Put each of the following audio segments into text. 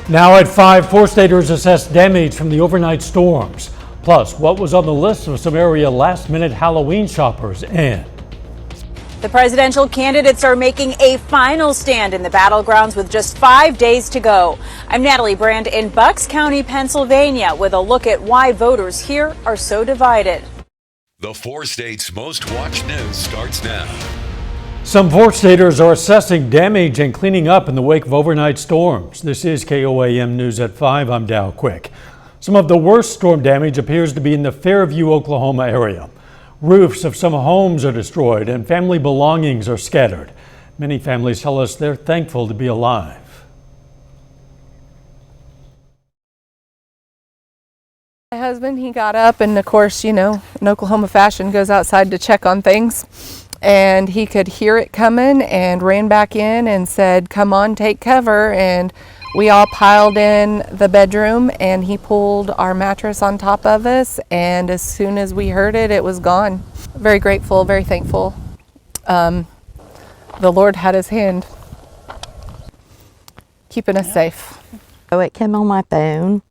Now at 5, 4 staters assess damage from the overnight storms. Plus, what was on the list of some area last-minute Halloween shoppers, and the presidential candidates are making a final stand in the battlegrounds with just 5 days to go. I'm Natalie Brand in Bucks County, Pennsylvania, with a look at why voters here are so divided. The 4 states' most watched news starts now. Some 4 staters are assessing damage and cleaning up in the wake of overnight storms. This is KOAM News at 5. I'm Dow Quick. Some of the worst storm damage appears to be in the Fairview, Oklahoma area. Roofs of some homes are destroyed and family belongings are scattered. Many families tell us they're thankful to be alive. My husband, he got up and, of course, in Oklahoma fashion, goes outside to check on things. And he could hear it coming and ran back in and said, "Come on, take cover." And we all piled in the bedroom and he pulled our mattress on top of us. And as soon as we heard it, it was gone. Very grateful, very thankful. The Lord had his hand keeping us safe. So it came on my phone,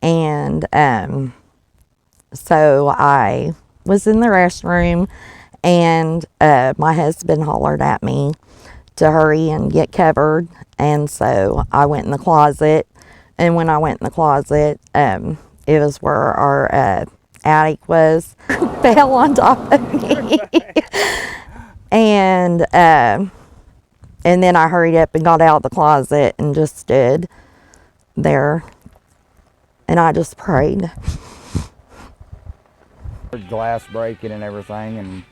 and so I was in the restroom, and my husband hollered at me to hurry and get covered, and so I went in the closet. And when I went in the closet, it was where our attic was. Fell on top of me. And then I hurried up and got out of the closet and just stood there, and I just prayed. Glass breaking and everything, and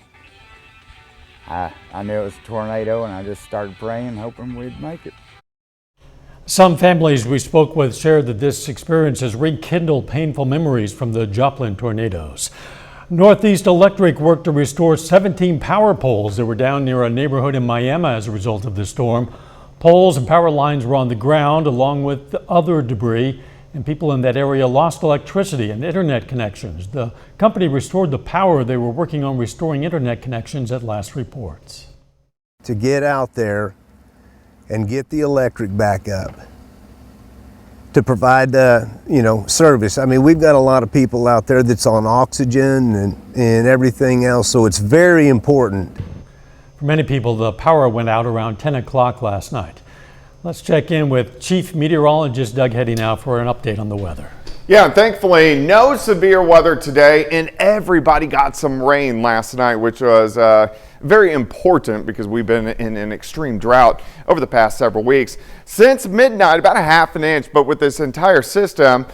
I knew it was a tornado, and I just started praying, hoping we'd make it. Some families we spoke with shared that this experience has rekindled painful memories from the Joplin tornadoes. Northeast Electric worked to restore 17 power poles that were down near a neighborhood in Miami as a result of the storm. Poles and power lines were on the ground along with other debris, and people in that area lost electricity and internet connections. The company restored the power. They were working on restoring internet connections at last reports. To get out there and get the electric back up, to provide service. I mean, we've got a lot of people out there that's on oxygen and everything else, so it's very important. For many people, the power went out around 10 o'clock last night. Let's check in with Chief Meteorologist Doug Heddy now for an update on the weather. Yeah, and thankfully no severe weather today, and everybody got some rain last night, which was very important because we've been in an extreme drought over the past several weeks. Since midnight, about a half an inch, but with this entire system,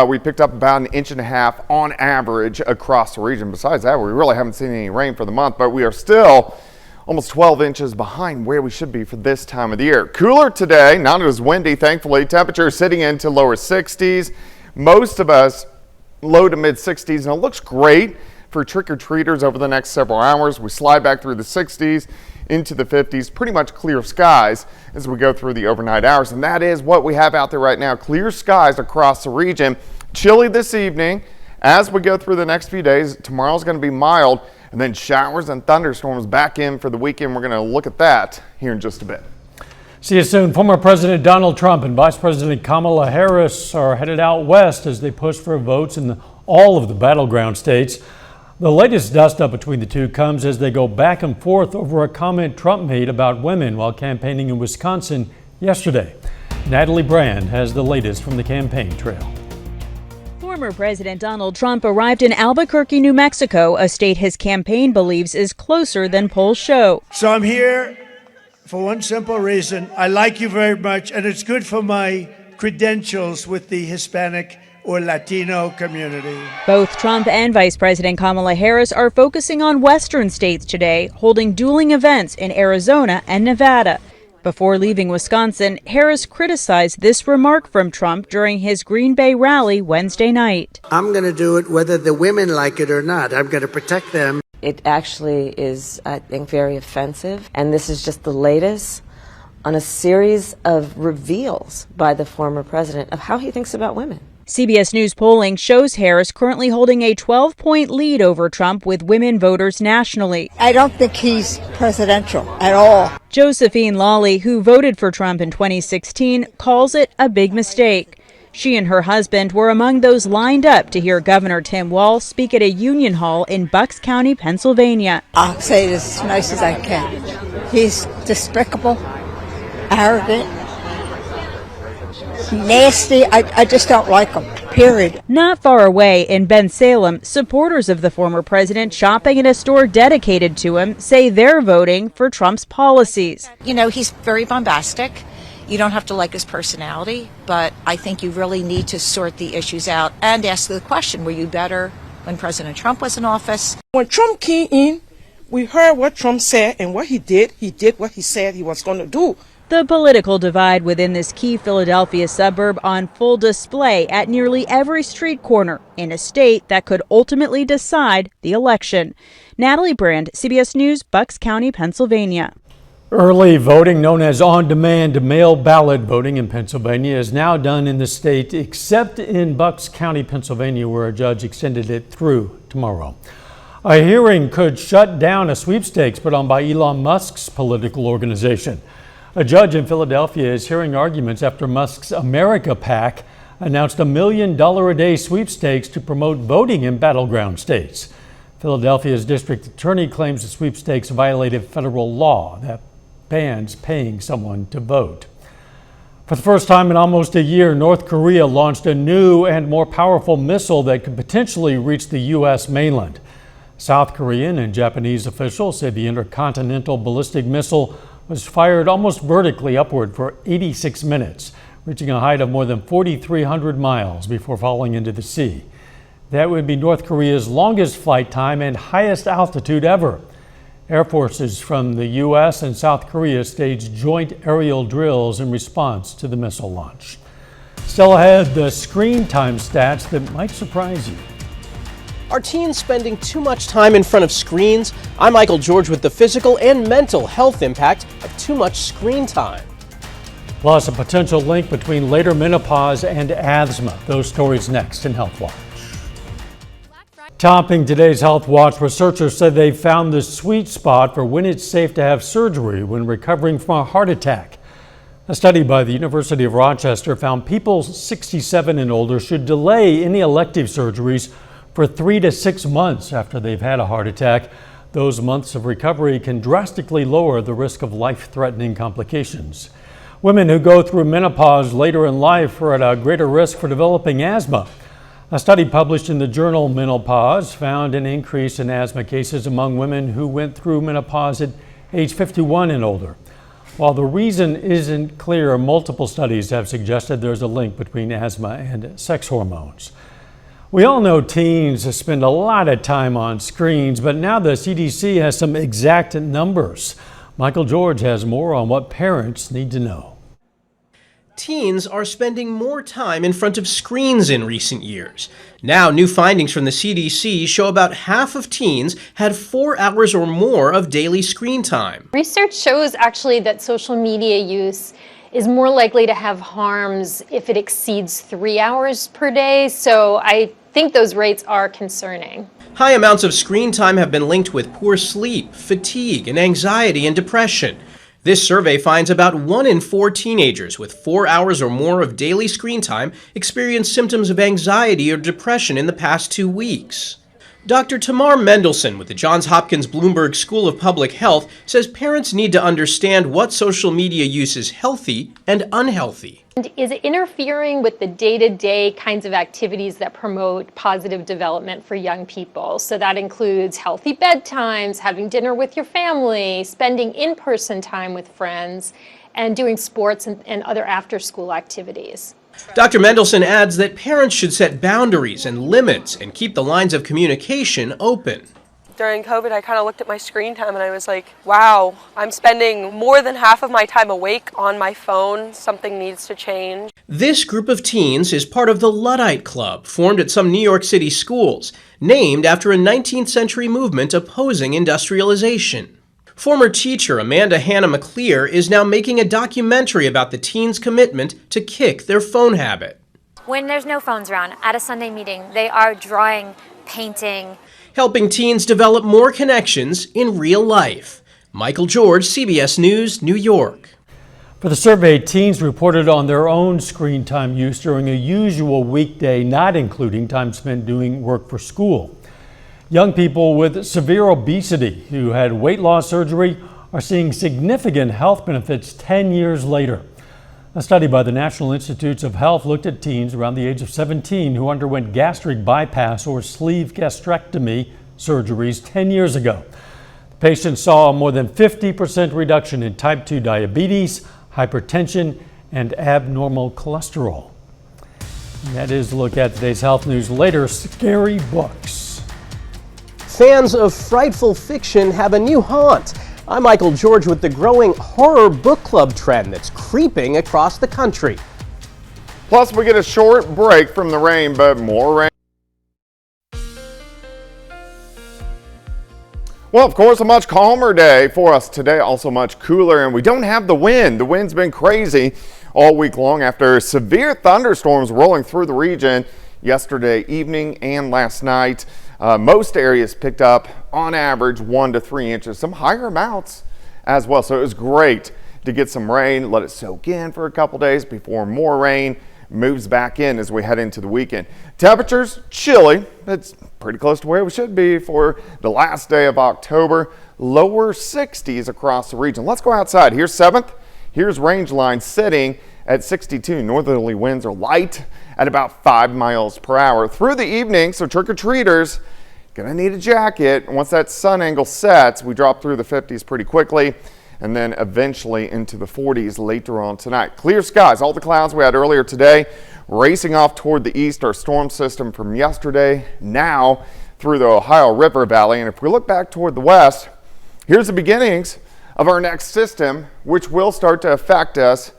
we picked up about an inch and a half on average across the region. Besides that, we really haven't seen any rain for the month, but we are still almost 12 inches behind where we should be for this time of the year. Cooler today, not as windy, thankfully. Temperatures sitting into lower 60s. Most of us low to mid 60s, and it looks great for trick-or-treaters over the next several hours. We slide back through the 60s into the 50s, pretty much clear skies as we go through the overnight hours. And that is what we have out there right now, clear skies across the region. Chilly this evening. As we go through the next few days, tomorrow's going to be mild, and then showers and thunderstorms back in for the weekend. We're going to look at that here in just a bit. See you soon. Former President Donald Trump and Vice President Kamala Harris are headed out west as they push for votes in all of the battleground states. The latest dust-up between the two comes as they go back and forth over a comment Trump made about women while campaigning in Wisconsin yesterday. Natalie Brand has the latest from the campaign trail. Former President Donald Trump arrived in Albuquerque, New Mexico, a state his campaign believes is closer than polls show. So I'm here for one simple reason. I like you very much, and it's good for my credentials with the Hispanic or Latino community. Both Trump and Vice President Kamala Harris are focusing on western states today, holding dueling events in Arizona and Nevada. Before leaving Wisconsin, Harris criticized this remark from Trump during his Green Bay rally Wednesday night. I'm going to do it whether the women like it or not. I'm going to protect them. It actually is, I think, very offensive. And this is just the latest on a series of reveals by the former president of how he thinks about women. CBS News polling shows Harris currently holding a 12-point lead over Trump with women voters nationally. I don't think he's presidential at all. Josephine Lawley, who voted for Trump in 2016, calls it a big mistake. She and her husband were among those lined up to hear Governor Tim Walz speak at a union hall in Bucks County, Pennsylvania. I'll say it as nice as I can. He's despicable, arrogant, nasty. I just don't like him, period. Not far away in Bensalem, supporters of the former president shopping at a store dedicated to him say they're voting for Trump's policies. You know, he's very bombastic. You don't have to like his personality, but I think you really need to sort the issues out and ask the question, were you better when President Trump was in office? When Trump came in, we heard what Trump said and what he did what he said he was going to do. The political divide within this key Philadelphia suburb on full display at nearly every street corner in a state that could ultimately decide the election. Natalie Brand, CBS News, Bucks County, Pennsylvania. Early voting, known as on-demand mail ballot voting in Pennsylvania, is now done in the state, except in Bucks County, Pennsylvania, where a judge extended it through tomorrow. A hearing could shut down a sweepstakes put on by Elon Musk's political organization. A judge in Philadelphia is hearing arguments after Musk's America PAC announced $1 million a day sweepstakes to promote voting in battleground states. Philadelphia's district attorney claims the sweepstakes violated federal law that bans paying someone to vote. For the first time in almost a year, North Korea launched a new and more powerful missile that could potentially reach the U.S. mainland. South Korean and Japanese officials say the intercontinental ballistic missile was fired almost vertically upward for 86 minutes, reaching a height of more than 4,300 miles before falling into the sea. That would be North Korea's longest flight time and highest altitude ever. Air forces from the U.S. and South Korea staged joint aerial drills in response to the missile launch. Still ahead, the screen time stats that might surprise you. Are teens spending too much time in front of screens? I'm Michael George with the physical and mental health impact of too much screen time. Plus, a potential link between later menopause and asthma. Those stories next in Health Watch. Topping today's Health Watch, researchers said they found the sweet spot for when it's safe to have surgery when recovering from a heart attack. A study by the University of Rochester found people 67 and older should delay any elective surgeries for 3 to 6 months after they've had a heart attack. Those months of recovery can drastically lower the risk of life-threatening complications. Women who go through menopause later in life are at a greater risk for developing asthma. A study published in the journal Menopause found an increase in asthma cases among women who went through menopause at age 51 and older. While the reason isn't clear, multiple studies have suggested there's a link between asthma and sex hormones. We all know teens spend a lot of time on screens, but now the CDC has some exact numbers. Michael George has more on what parents need to know. Teens are spending more time in front of screens in recent years. Now, new findings from the CDC show about half of teens had 4 hours or more of daily screen time. Research shows actually that social media use is more likely to have harms if it exceeds 3 hours per day, so I think those rates are concerning. High amounts of screen time have been linked with poor sleep, fatigue, and anxiety and depression. This survey finds about 1 in 4 teenagers with 4 hours or more of daily screen time experienced symptoms of anxiety or depression in the past 2 weeks. Dr. Tamar Mendelson with the Johns Hopkins Bloomberg School of Public Health says parents need to understand what social media use is healthy and unhealthy. And is it interfering with the day-to-day kinds of activities that promote positive development for young people? So that includes healthy bedtimes, having dinner with your family, spending in-person time with friends, and doing sports and other after-school activities. Dr. Mendelson adds that parents should set boundaries and limits and keep the lines of communication open. During COVID, I kind of looked at my screen time and I was like, wow, I'm spending more than half of my time awake on my phone. Something needs to change. This group of teens is part of the Luddite Club, formed at some New York City schools, named after a 19th century movement opposing industrialization. Former teacher Amanda Hannah McClear is now making a documentary about the teens' commitment to kick their phone habit. When there's no phones around at a Sunday meeting, they are drawing, painting. Helping teens develop more connections in real life. Michael George, CBS News, New York. For the survey, teens reported on their own screen time use during a usual weekday, not including time spent doing work for school. Young people with severe obesity who had weight loss surgery are seeing significant health benefits 10 years later. A study by the National Institutes of Health looked at teens around the age of 17 who underwent gastric bypass or sleeve gastrectomy surgeries 10 years ago. The patients saw a more than 50% reduction in type 2 diabetes, hypertension, and abnormal cholesterol. And that is a look at today's health news. Later, scary books. Fans of frightful fiction have a new haunt. I'm Michael George with the growing horror book club trend that's creeping across the country. Plus, we get a short break from the rain, but more rain. Well, of course, a much calmer day for us today, also much cooler, and we don't have the wind. The wind's been crazy all week long after severe thunderstorms rolling through the region yesterday evening and last night. Most areas picked up, on average, 1 to 3 inches, some higher amounts as well. So it was great to get some rain, let it soak in for a couple days before more rain moves back in as we head into the weekend. Temperatures chilly. It's pretty close to where we should be for the last day of October. Lower 60s across the region. Let's go outside. Here's 7th. Here's range line sitting at 62. Northerly winds are light at about 5 miles per hour through the evening. So trick-or-treaters gonna need a jacket. Once that sun angle sets, we drop through the 50s pretty quickly, and then eventually into the 40s later on tonight. Clear skies. All the clouds we had earlier today racing off toward the east. Our storm system from yesterday now through the Ohio River Valley. And if we look back toward the west, here's the beginnings of our next system, which will start to affect us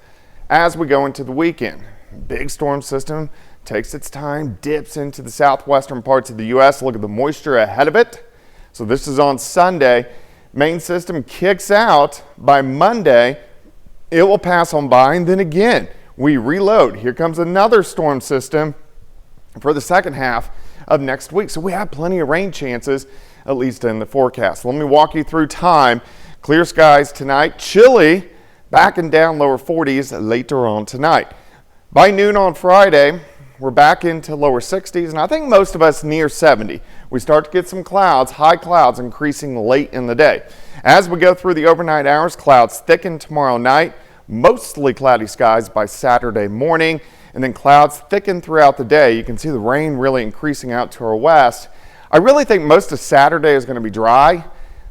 as we go into the weekend. Big storm system takes its time, dips into the southwestern parts of the U.S. Look at the moisture ahead of it. So this is on Sunday. Main system kicks out by Monday. It will pass on by, and then again, we reload. Here comes another storm system for the second half of next week. So we have plenty of rain chances, at least in the forecast. Let me walk you through time. Clear skies tonight, chilly, back and down lower 40s later on tonight. By noon on Friday, we're back into lower 60s, and I think most of us near 70. We start to get some clouds, high clouds increasing late in the day. As we go through the overnight hours, clouds thicken tomorrow night, mostly cloudy skies by Saturday morning, and then clouds thicken throughout the day. You can see the rain really increasing out to our west. I really think most of Saturday is going to be dry,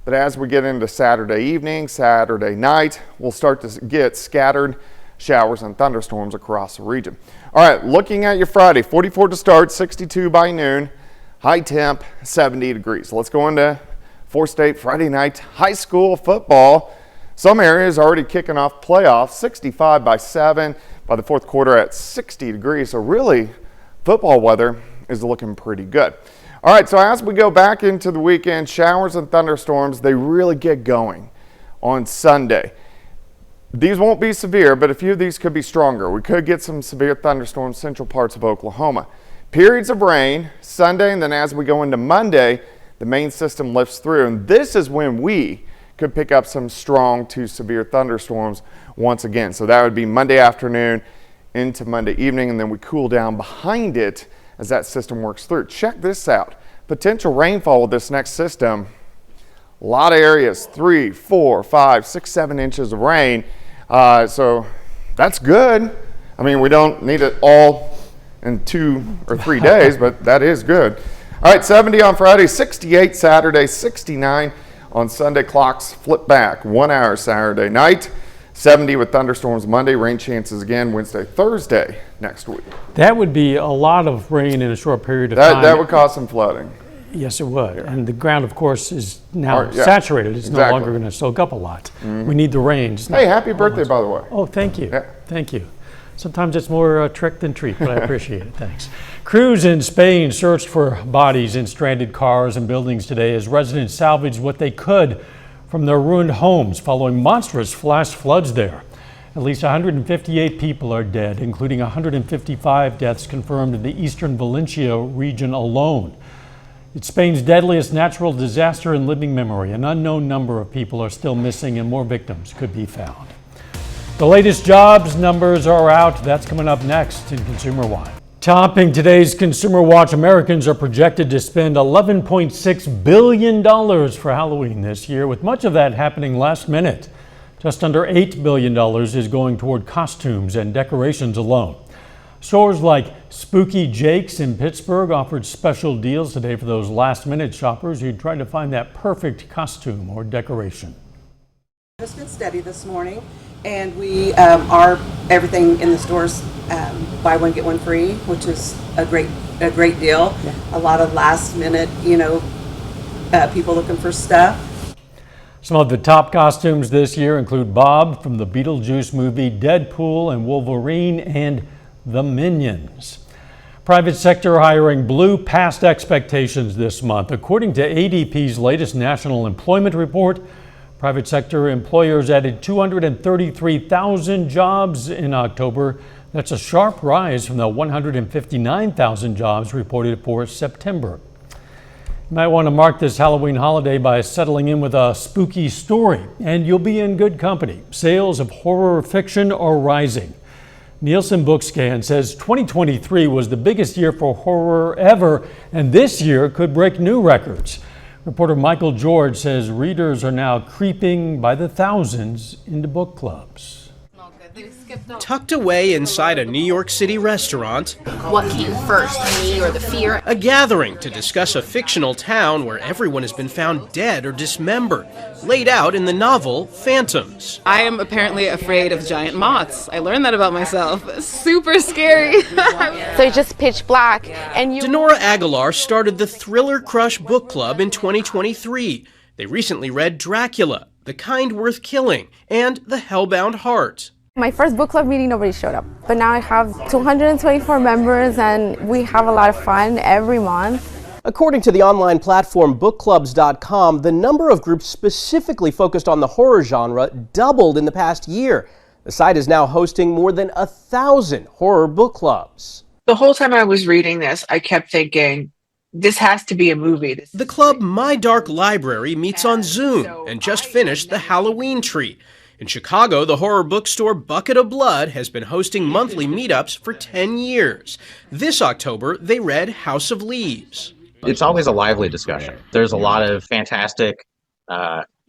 but as we get into Saturday evening, Saturday night, we'll start to get scattered showers and thunderstorms across the region. All right, looking at your Friday, 44 to start, 62 by noon, high temp, 70 degrees. Let's go into four-state Friday night high school football. Some areas already kicking off playoffs, 65 by 7 by the fourth quarter at 60 degrees. So really, football weather is looking pretty good. All right, so as we go back into the weekend, showers and thunderstorms, they really get going on Sunday. These won't be severe, but a few of these could be stronger. We could get some severe thunderstorms central parts of Oklahoma. Periods of rain Sunday, and then as we go into Monday, the main system lifts through, and this is when we could pick up some strong to severe thunderstorms once again. So that would be Monday afternoon into Monday evening, and then we cool down behind it as that system works through. Check this out. Potential rainfall with this next system. A lot of areas, 3, 4, 5, 6, 7 inches of rain. So that's good. I mean, we don't need it all in 2 or 3 days, but that is good. All right, 70 on Friday, 68 Saturday, 69 on Sunday. Clocks flip back 1 hour Saturday night, 70 with thunderstorms Monday, rain chances again Wednesday, Thursday next week. That would be a lot of rain in a short period of time. That would cause some flooding. Yes, it would. And the ground, of course, is now saturated. It's no longer going to soak up a lot. We need the rain. Hey, happy birthday, by the way. Oh, thank you. Yeah. Thank you. Sometimes it's more trick than treat, but I appreciate it. Thanks. Crews in Spain searched for bodies in stranded cars and buildings today as residents salvaged what they could from their ruined homes following monstrous flash floods there. At least 158 people are dead, including 155 deaths confirmed in the eastern Valencia region alone. It's Spain's deadliest natural disaster in living memory. An unknown number of people are still missing and more victims could be found. The latest jobs numbers are out. That's coming up next in Consumer Watch. Topping today's Consumer Watch, Americans are projected to spend $11.6 billion for Halloween this year, with much of that happening last minute. Just under $8 billion is going toward costumes and decorations alone. Stores like Spooky Jake's in Pittsburgh offered special deals today for those last-minute shoppers who tried to find that perfect costume or decoration. It's been steady this morning, and we are everything in the stores buy one get one free, which is a great deal. Yeah. A lot of last-minute, people looking for stuff. Some of the top costumes this year include Bob from the Beetlejuice movie, Deadpool and Wolverine, and the Minions. Private sector hiring blew past expectations this month. According to ADP's latest national employment report, private sector employers added 233,000 jobs in October. That's a sharp rise from the 159,000 jobs reported for September. You might want to mark this Halloween holiday by settling in with a spooky story, and you'll be in good company. Sales of horror fiction are rising. Nielsen Bookscan says 2023 was the biggest year for horror ever, and this year could break new records. Reporter Michael George says readers are now creeping by the thousands into book clubs. Tucked away inside a New York City restaurant, what came first, me or the fear? A gathering to discuss a fictional town where everyone has been found dead or dismembered, laid out in the novel Phantoms. I am apparently afraid of giant moths. I learned that about myself. Super scary. So it's just pitch black. And Denora Aguilar started the Thriller Crush book club in 2023. They recently read Dracula, The Kind Worth Killing, and The Hellbound Heart. My first book club meeting, nobody showed up. But now I have 224 members and we have a lot of fun every month. According to the online platform bookclubs.com, the number of groups specifically focused on the horror genre doubled in the past year. The site is now hosting more than 1,000 horror book clubs. The whole time I was reading this, I kept thinking, this has to be a movie. The club My Dark Library meets on Zoom and just finished the Halloween Tree. In Chicago, the horror bookstore Bucket of Blood has been hosting monthly meetups for 10 years. This October, they read House of Leaves. It's always a lively discussion. There's a lot of fantastic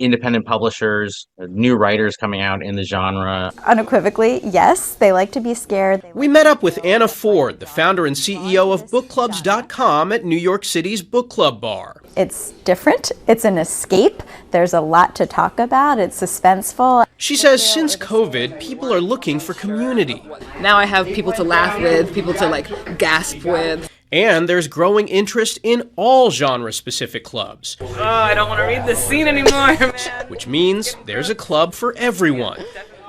independent publishers, new writers coming out in the genre. Unequivocally, yes, they like to be scared. We met up with Anna Ford, the founder and CEO of bookclubs.com at New York City's book club bar. It's different. It's an escape. There's a lot to talk about. It's suspenseful. She says since COVID, people are looking for community. Now I have people to laugh with, people to gasp with. And there's growing interest in all genre-specific clubs. Oh, I don't want to read this scene anymore. Which means there's a club for everyone.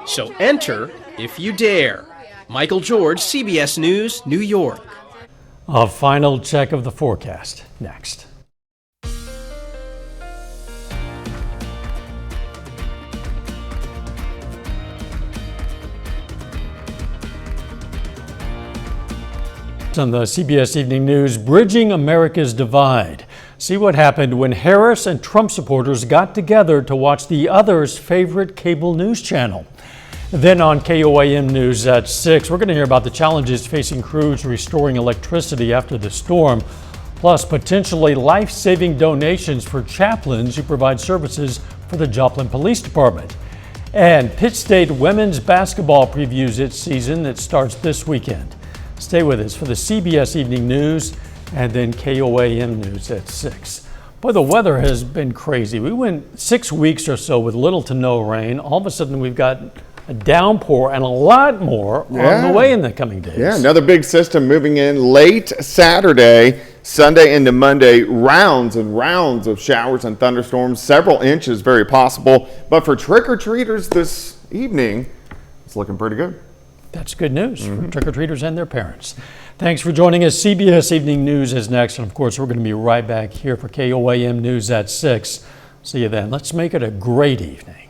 So enter if you dare. Michael George, CBS News, New York. A final check of the forecast next. On the CBS Evening News, Bridging America's Divide. See what happened when Harris and Trump supporters got together to watch the other's favorite cable news channel. Then on KOAM News at 6, we're going to hear about the challenges facing crews restoring electricity after the storm, plus potentially life-saving donations for chaplains who provide services for the Joplin Police Department. And Pitt State women's basketball previews its season that starts this weekend. Stay with us for the CBS Evening News and then KOAM News at 6. Boy, the weather has been crazy. We went 6 weeks or so with little to no rain. All of a sudden, we've got a downpour and a lot more on the way in the coming days. Yeah, another big system moving in late Saturday, Sunday into Monday. Rounds and rounds of showers and thunderstorms, several inches very possible. But for trick-or-treaters this evening, it's looking pretty good. That's good news for trick-or-treaters and their parents. Thanks for joining us. CBS Evening News is next. And of course, we're going to be right back here for KOAM News at 6. See you then. Let's make it a great evening.